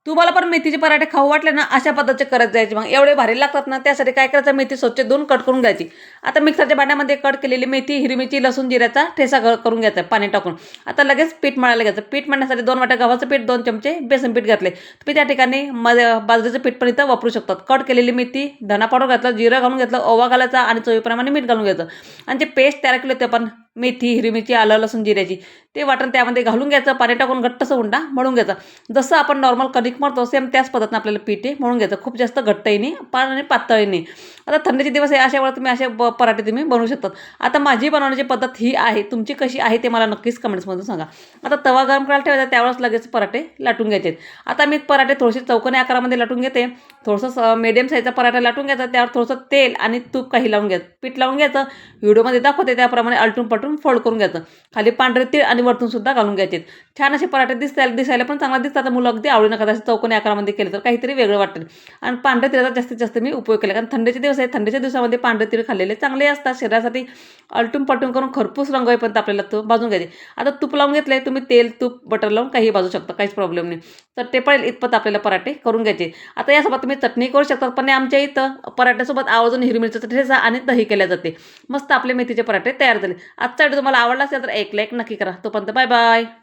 तुम्हाला पण मेथीचे पराठे खाऊ वाटले ना, अशा पद्धतीचे करत जायचे. मग एवढे भारी लागतात ना, त्यासाठी काय करायचं, मेथी स्वच्छ धुवून कट करून घ्यायची. आता मिक्सरच्या भांड्यामध्ये कट केलेली मेथी, हिरवी मिरची, लसूण, जिऱ्याचा ठेचा करून घ्यायचा पाणी टाकून. आता लगेच पीठ मळायला घ्यायचं. पीठ मळण्यासाठी 2 वाट्या गव्हाचं पीठ, 2 चमचे बेसन पीठ घातले. तुम्ही त्या ठिकाणी बाजरीचं पीठ पण इथं वापरू शकतात. कट केलेली मेथी, धना पावडर घातलं, जिरं घालून घेतलं, ओवा घालायचा आणि चवीप्रमाणे मीठ घालून घ्यायचं. आणि जे पेस्ट तयार केली होती आपण मेथी, हिरवी मिरची, आलं, लसूण, जिऱ्याची, ते वाटण त्यामध्ये घालून घ्यायचं. पाणी टाकून घट्टसं उंडा मळून घ्यायचा. जसं आपण नॉर्मल कणिक मळतो सेम त्याच पद्धतीने आपल्याला पीठ मळून घ्यायचं. खूप जास्त घट्टही नाही आणि पातळही नाही. आता थंडीचे दिवस आहे, अशा वेळेला तुम्ही असे पराठे तुम्ही बनवू शकतात. आता माझी बनवण्याची पद्धत ही आहे. तुमची कशी आहे ते मला नक्कीच कमेंट्समधून सांगा. आता तवा गरम करायला ठेवायचा, त्यावेळेस लगेच पराठे लाटून घ्यायचे. आता मी पराठे थोडेसे चौकोनी आकारामध्ये लाटून घेते. थोडंसं मीडियम साईजचा पराठा लाटून घ्यायचा. त्यावर थोडंसं तेल आणि तूप काही लावून घ्यायचं. पीठ लावून घ्यायचं. व्हिडिओमध्ये दाखवते त्याप्रमाणे आलटून पलटून फोल्ड करून घ्यायचं. खाली पांढरे तीळ आणि वरतून सुद्धा घालून घ्यायचे. छान असे पराठे दिसायला पण चांगला दिसतात. मुलं अगदी आवडीनं खातात. असे चौकोनी आकारामध्ये केले तर काहीतरी वेगळं वाटतं. आणि पांढऱ्या तिळाचा जास्तीत जास्त मी उपयोग केला, कारण थंडीचे दिवस आहेत. थंडीच्या दिवसामध्ये पांढरे तीळ खाल्लेले चांगले असतात शरीरासाठी. आलटून पलटून करून खरपूस रंग होईपर्यंत आपल्याला तो भाजून घ्यायचे. आता तूप लावून घेतलंय, तुम्ही तेल, तूप, बटर लावून काही भाजू शकता, काहीच प्रॉब्लेम नाही. तर ते पण इतपत आपल्याला पराठे करून घ्यायचे. आता यासोबत तुम्ही चटणी करू शकता, पण आमच्या इथं पराठ्यासोबत आवर्जून हिरवी मिरचीचा ठेचा आणि दही केल्या जाते. मस्त आपले मेथीचे पराठे तयार झाले. आजचा व्हिडिओ तुम्हाला आवडला असेल तर एक लाईक नक्की करा. तोपर्यंत बाय बाय.